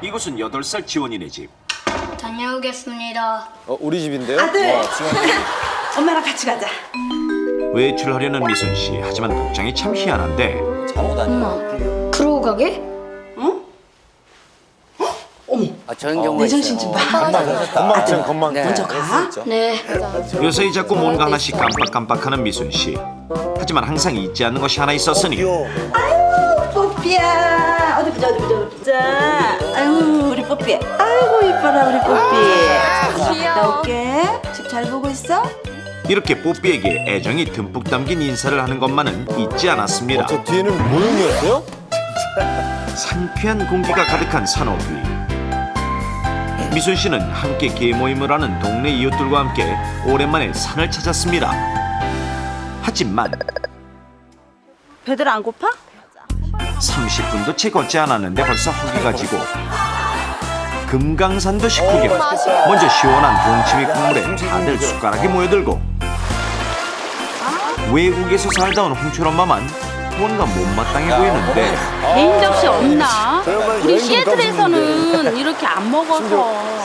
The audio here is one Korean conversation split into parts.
이곳은 8살 지원이네 집. 다녀오겠습니다. 우리 집인데요? 아들! 엄마랑 같이 가자. 외출하려는 미순 씨. 하지만 복장이 참 희한한데 잘못 아니야. 엄마, 그러고 가게? 저런 경우가 내 정신 있어요. 좀 봐. 건망증, 건망증. 네. 먼저 가. 네. 요새 자꾸 뭔가 하나씩 깜빡깜빡하는 미순 씨. 하지만 항상 잊지 않는 것이 하나 있었으니 뽀삐야. 어디 보자, 어디 보자, 어디 보자. 아유, 우리 뽀삐. 아이고, 이뻐라, 우리 뽀삐. 귀여워. 나올게. 집 잘 보고 있어? 이렇게 뽀삐에게 애정이 듬뿍 담긴 인사를 하는 것만은 잊지 않았습니다. 저 뒤에는 모형이었어요? 상쾌한 공기가 가득한 산호 뒤. 미순 씨는 함께 계모임을 하는 동네 이웃들과 함께 오랜만에 산을 찾았습니다. 하지만 배들 안 고파? 30분도 채 걷지 않았는데 벌써 허기가 지고 금강산도 식후경. 먼저 시원한 동치미 국물에 다들 숟가락에 모여들고 외국에서 살다 온 홍철엄마만 뭔가 못마땅해 보이는데 개인 접시 없나? 우리 시애틀에서는 이렇게 안 먹어서.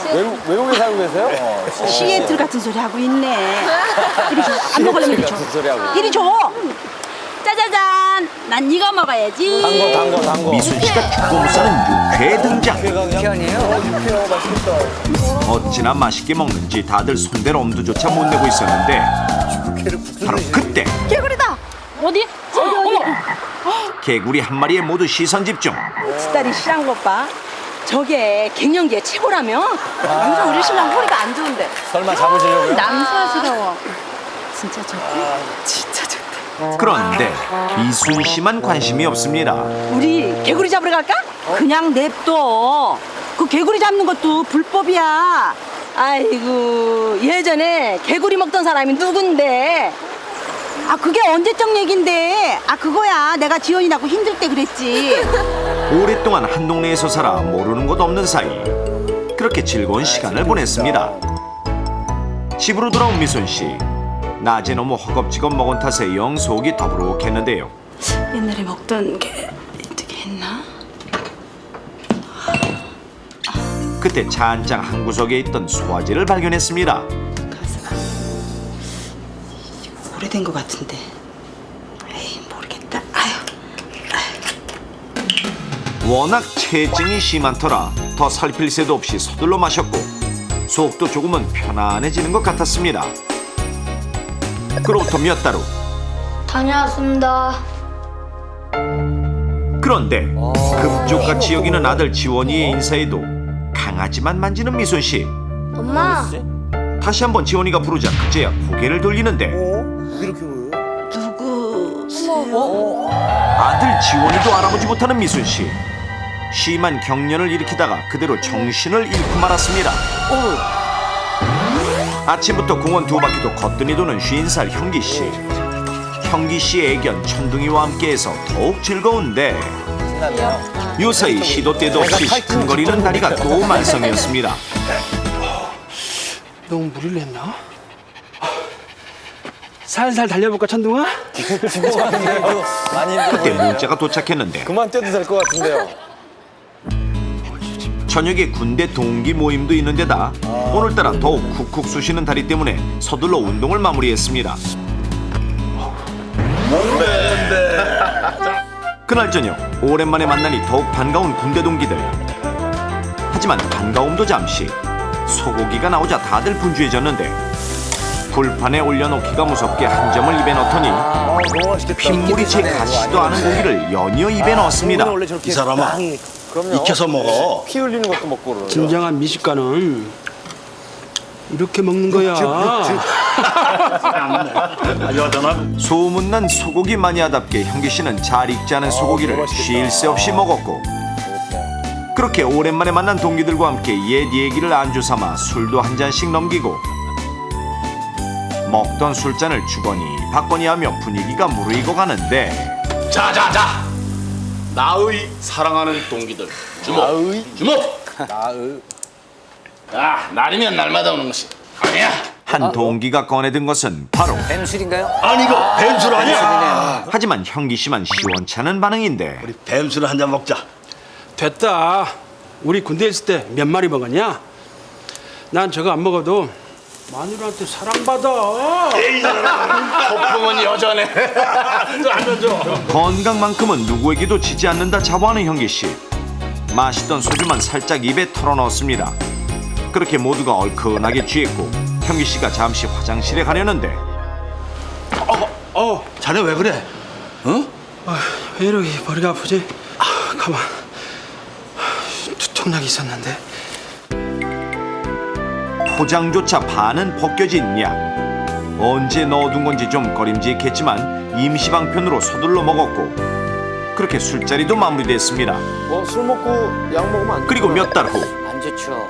외국에 살고 계세요? 시애틀 같은 소리 하고 있네. 이리 줘. 안 먹으려면 이리 줘. 무슨 소리 하고. 이리 줘. 짜자잔! 난 이거 먹어야지. 단 거. 미순 씨가 주고 싸는 육회 등장. 아니에요? 육회요, 맛있겠다. 어찌나 맛있게 먹는지 다들 손댈 엄두조차 못 내고 있었는데 바로 그때 개구리다! 어디? 어머! 개구리 한 마리에 모두 시선 집중. 딸이 실한 것 봐. 저게 갱년기에 최고라며? 요즘 우리 신랑 허리가 안 좋은데. 설마 잡으시려고요? 남사스러워. 진짜 좋다. 진짜 좋다. 그런데 미순 씨만 관심이 없습니다. 우리 개구리 잡으러 갈까? 그냥 냅둬. 그 개구리 잡는 것도 불법이야. 아이고, 예전에 개구리 먹던 사람이 누군데? 아, 그게 언제적 얘긴데? 아, 그거야. 내가 지원이 낳고 힘들 때 그랬지. 오랫동안 한 동네에서 살아 모르는 곳 없는 사이 그렇게 즐거운 시간을 보냈습니다. 집으로 돌아온 미순 씨. 낮에 너무 허겁지겁 먹은 탓에 영 속이 더부룩했는데요. 옛날에 먹던 게 어떻게 했나? 그때 찬장 한 구석에 있던 소화제를 발견했습니다. 가사. 오래된 것 같은데. 에이, 모르겠다. 아유. 워낙 체증이 심한 터라 더 살필 새도 없이 서둘러 마셨고 속도 조금은 편안해지는 것 같았습니다. 그로부터 몇 달 후 다녀왔습니다. 그런데 금쪽같이 여기는 아들 지원이의 인사에도 강아지만 만지는 미순 씨. 엄마, 다시 한번 지원이가 부르자 그제야 고개를 돌리는데 누구? 아들 지원이도 알아보지 못하는 미순 씨. 심한 경련을 일으키다가 그대로 정신을 잃고 말았습니다. 아침부터 공원 두 바퀴도 거뜬히 도는 50살 형기 씨. 형기 씨의 애견 천둥이와 함께해서 더욱 즐거운데 요사이 시도 때도 없이 시큰거리는 다리가 또 만성이었습니다. 너무 무리를 했나? 살살 달려볼까 천둥아? 많이 그때 힘들어요. 문자가 도착했는데 그만 떼도 될 것 같은데요. 저녁에 군대 동기 모임도 있는데다 오늘따라 더욱 쿡쿡 쑤시는 다리 때문에 서둘러 운동을 마무리했습니다. 그날 저녁 오랜만에 만나니 더욱 반가운 군대 동기들. 하지만 반가움도 잠시. 소고기가 나오자 다들 분주해졌는데 불판에 올려놓기가 무섭게 한 점을 입에 넣더니 너무 맛있겠다. 핏물이 채 가시지도 않은 고기를 연이어 입에 넣었습니다. 원래 저렇게 이 사람아, 그럼요. 익혀서 먹어. 피 흘리는 것도 먹고 그러죠. 진정한 미식가는 이렇게 먹는 거야. 소문난 소고기 마니아답게 형기 씨는 잘 익지 않은 소고기를 쉴 새 없이 먹었고 그렇게 오랜만에 만난 동기들과 함께 옛 얘기를 안주 삼아 술도 한 잔씩 넘기고 먹던 술잔을 주거니 받거니 하며 분위기가 무르익어 가는데 자자자 나의 사랑하는 동기들 주목 주목 아 날이면 날마다 오는 것이 아니야 한 동기가 꺼내든 것은 바로 뱀술인가요? 아니 이거 뱀술 아니야 하지만 형기 씨만 시원찮은 반응인데 우리 뱀술 한 잔 먹자 됐다. 우리 군대 있을 때 몇 마리 먹었냐? 난 저거 안 먹어도 마누라한테 사랑받아. 거품은 여전해. 건강만큼은 누구에게도 지지 않는다 자부하는 형기 씨. 맛있던 소주만 살짝 입에 털어넣었습니다. 그렇게 모두가 얼큰하게 취했고 형기 씨가 잠시 화장실에 가려는데 자네 왜 그래? 어? 왜 이렇게 머리가 아프지? 가만. 두통약이 있었는데. 포장조차 반은 벗겨진 약. 언제 넣어둔 건지 좀 꺼림직했지만 임시방편으로 서둘러 먹었고 그렇게 술자리도 마무리됐습니다. 술 먹고 약 먹으면 안 돼. 그리고 몇 달 후 안 좋죠.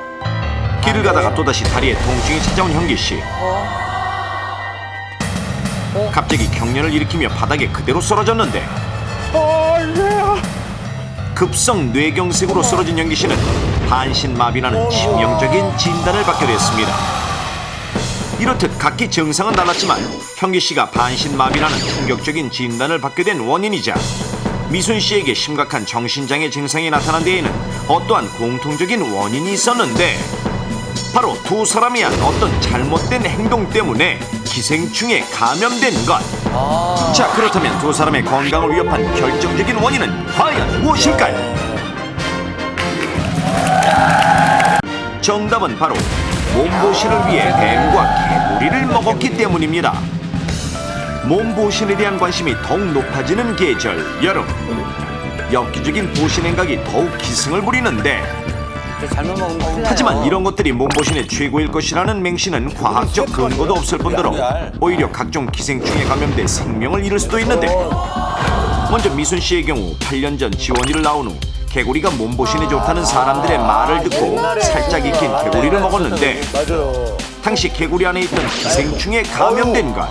길을 가다가 또다시 다리에 통증이 찾아온 형기 씨. 갑자기 경련을 일으키며 바닥에 그대로 쓰러졌는데 급성 뇌경색으로 쓰러진 형기 씨는 반신마비라는 치명적인 진단을 받게 됐습니다. 이렇듯 각기 증상은 달랐지만 형기 씨가 반신마비라는 충격적인 진단을 받게 된 원인이자 미순 씨에게 심각한 정신장애 증상이 나타난 데에는 어떠한 공통적인 원인이 있었는데 바로 두 사람이 한 어떤 잘못된 행동 때문에 기생충에 감염된 것. 자, 그렇다면 두 사람의 건강을 위협한 결정적인 원인은 과연 무엇일까요? 정답은 바로 몸보신을 위해 뱀과 개구리를 먹었기 때문입니다. 몸보신에 대한 관심이 더욱 높아지는 계절 여름. 엽기적인 보신 행각이 더욱 기승을 부리는데 잘못 먹으면 큰일 나요. 하지만 이런 것들이 몸보신의 최고일 것이라는 맹신은 과학적 근거도 없을 뿐더러 오히려 각종 기생충에 감염돼 생명을 잃을 수도 있는데 먼저 미순 씨의 경우 8년 전 지원이를 나온 후 개구리가 몸보신에 좋다는 사람들의 말을 듣고 살짝 익힌 개구리를 먹었는데 맞아요. 당시 개구리 안에 있던 기생충에 감염된 것.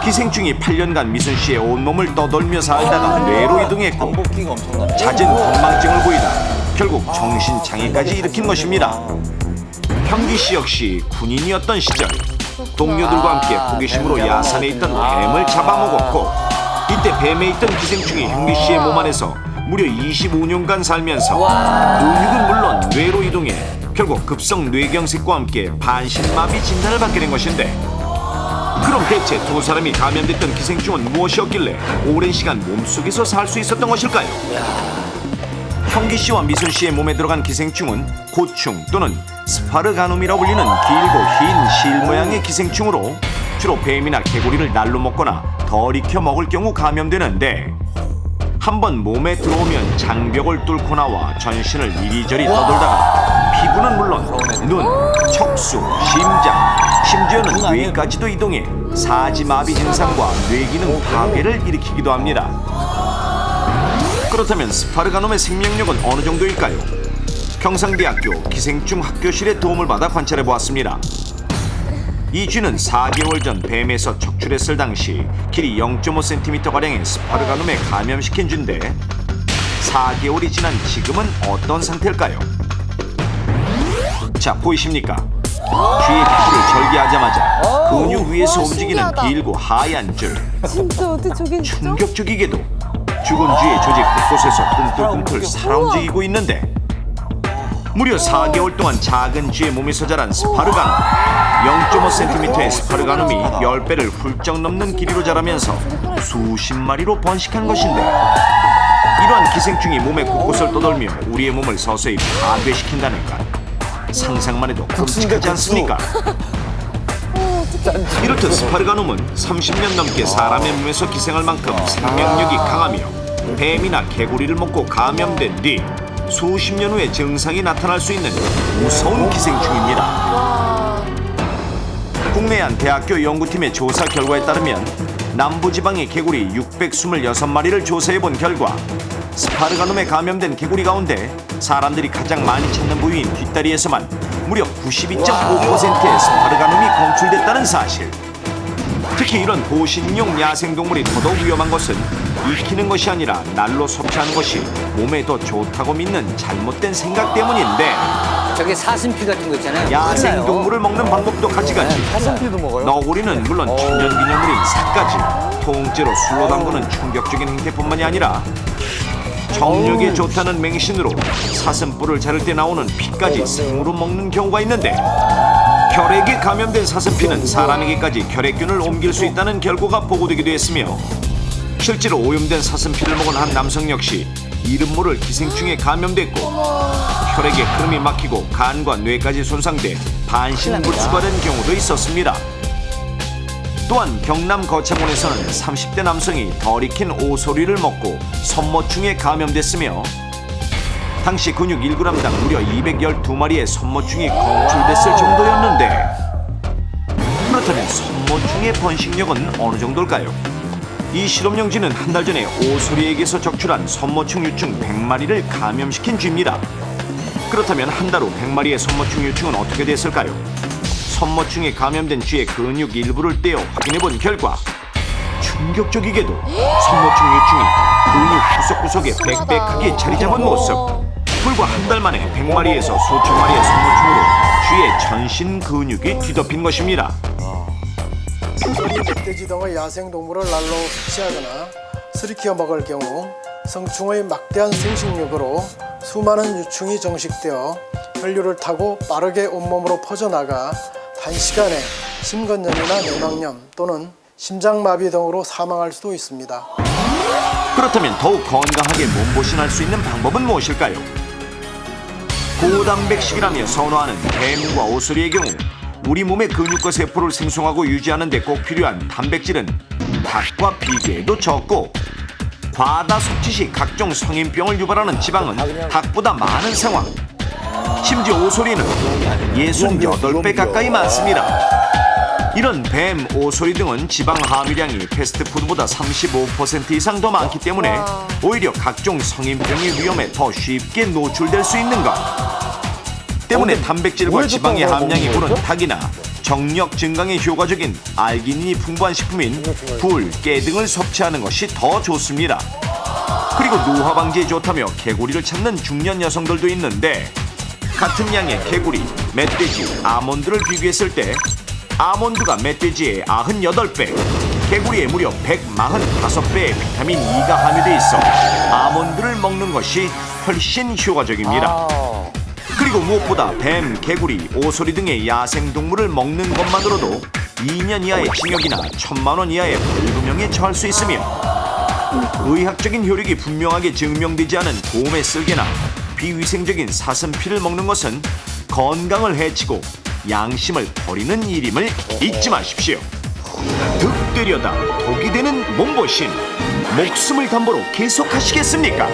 기생충이 8년간 미순 씨의 온몸을 떠돌며 살다가 뇌로 이동했고 복기가 엄청나. 잦은 건망증을 보이다 결국 정신장애까지 일으킨 것입니다. 형기 씨 역시 군인이었던 시절 동료들과 함께 호기심으로 야산에 있던 뱀을 잡아먹었고 이때 뱀에 있던 기생충이 형기 씨의 몸 안에서 무려 25년간 살면서 근육은 물론 뇌로 이동해 결국 급성 뇌경색과 함께 반신마비 진단을 받게 된 것인데 그럼 대체 두 사람이 감염됐던 기생충은 무엇이었길래 오랜 시간 몸속에서 살 수 있었던 것일까요? 형기 씨와 미순 씨의 몸에 들어간 기생충은 고충 또는 스파르가눔이라 불리는 길고 흰 실 모양의 기생충으로 주로 뱀이나 개구리를 날로 먹거나 덜 익혀 먹을 경우 감염되는데 한번 몸에 들어오면 장벽을 뚫고 나와 전신을 이리저리 떠돌다가 피부는 물론 눈, 척수, 심장, 심지어는 뇌까지도 이동해 사지마비 증상과 뇌기능 파괴를 일으키기도 합니다. 그렇다면 스파르가놈의 생명력은 어느 정도일까요? 경상대학교 기생충 학교실의 도움을 받아 관찰해 보았습니다. 이 쥐는 4개월 전 뱀에서 척출했을 당시 길이 0.5cm가량의 스파르가눔에 감염시킨 쥐인데 4개월이 지난 지금은 어떤 상태일까요? 자, 보이십니까? 쥐의 피부를 절개하자마자 근육 위에서 움직이는 길고 하얀 줄. 진짜 어떻게 저게 충격적이게도 죽은 쥐의 조직 곳곳에서 꿈틀꿈틀 살아 움직이고 있는데 무려 4개월 동안 작은 쥐의 몸에서 자란 스파르가눔 0.5cm의 스파르가눔이 10배를 훌쩍 넘는 길이로 자라면서 수십 마리로 번식한 것인데 이러한 기생충이 몸의 곳곳을 떠돌며 우리의 몸을 서서히 파괴시킨다는 것 상상만 해도 끔찍하지 않습니까? 이렇듯 스파르가눔은 30년 넘게 사람의 몸에서 기생할 만큼 생명력이 강하며 뱀이나 개구리를 먹고 감염된 뒤 수십 년 후에 증상이 나타날 수 있는 무서운 기생충입니다. 국내 한 대학교 연구팀의 조사 결과에 따르면 남부지방의 개구리 626마리를 조사해본 결과 스파르가눔에 감염된 개구리 가운데 사람들이 가장 많이 찾는 부위인 뒷다리에서만 무려 92.5%의 스파르가눔이 검출됐다는 사실. 특히 이런 보신용 야생동물이 더더욱 위험한 것은 익히는 것이 아니라 날로 섭취하는 것이 몸에 더 좋다고 믿는 잘못된 생각 때문인데 저게 사슴피 같은 거 있잖아요. 야생동물을 먹는 방법도 가지가지. 사슴피도 먹어요? 너구리는 물론 천연기념물인 새까지 통째로 술로 담그는 충격적인 행태뿐만이 아니라 정력에 좋다는 맹신으로 사슴뿔을 자를 때 나오는 피까지 생으로 먹는 경우가 있는데 혈액에 감염된 사슴피는 사람에게까지 혈액균을 옮길 수 있다는 결과가 보고되기도 했으며 실제로 오염된 사슴피를 먹은 한 남성 역시 이름 모를 기생충에 감염됐고 혈액의 흐름이 막히고 간과 뇌까지 손상돼 반신불수가 된 경우도 있었습니다. 또한 경남 거창군에서는 30대 남성이 덜 익힌 오소리를 먹고 선모충에 감염됐으며 당시 근육 1g당 무려 212마리의 선모충이 검출됐을 정도였는데 그렇다면 선모충의 번식력은 어느 정도일까요? 이 실험용지는 한 달 전에 오소리에게서 적출한 선모충 유충 100마리를 감염시킨 쥐입니다. 그렇다면 한 달 후 100마리의 선모충 유충은 어떻게 됐을까요? 선모충에 감염된 쥐의 근육 일부를 떼어 확인해본 결과 충격적이게도 선모충 유충이 근육 구석구석에 빽빽하게 자리 잡은 모습. 불과 한 달 만에 100마리에서 수천 마리의 선모충으로 쥐의 전신 근육이 뒤덮인 것입니다. 소리 멧돼지 등의 야생동물을 날로 섭취하거나 쓰리키어 먹을 경우 성충의 막대한 생식력으로 수많은 유충이 정식되어 혈류를 타고 빠르게 온몸으로 퍼져나가 단시간에 심근염이나 내막염 또는 심장마비 등으로 사망할 수도 있습니다. 그렇다면 더욱 건강하게 몸보신할 수 있는 방법은 무엇일까요? 고단백식이라며 선호하는 뱀과 오소리의 경우 우리 몸의 근육과 세포를 생성하고 유지하는 데 꼭 필요한 단백질은 닭과 비계에도 적고 과다 섭취 시 각종 성인병을 유발하는 지방은 닭보다 많은 상황. 심지어 오소리는 68배 가까이 많습니다. 이런 뱀, 오소리 등은 지방 함유량이 패스트푸드보다 35% 이상 더 많기 때문에 오히려 각종 성인병의 위험에 더 쉽게 노출될 수 있는 것. 때문에 단백질과 지방의 함량이 오른 닭이나 정력 증강에 효과적인 알기닌이 풍부한 식품인 굴, 깨 등을 섭취하는 것이 더 좋습니다. 그리고 노화 방지에 좋다며 개구리를 찾는 중년 여성들도 있는데 같은 양의 개구리, 멧돼지, 아몬드를 비교했을 때 아몬드가 멧돼지의 98배, 개구리의 무려 145배의 비타민 E가 함유돼 있어 아몬드를 먹는 것이 훨씬 효과적입니다. 그리고 무엇보다 뱀, 개구리, 오소리 등의 야생동물을 먹는 것만으로도 2년 이하의 징역이나 1,000만 원 이하의 벌금형에 처할 수 있으며 의학적인 효력이 분명하게 증명되지 않은 곰의 쓸개나 비위생적인 사슴피를 먹는 것은 건강을 해치고 양심을 버리는 일임을 잊지 마십시오. 득되려다 독이 되는 몸보신, 목숨을 담보로 계속하시겠습니까?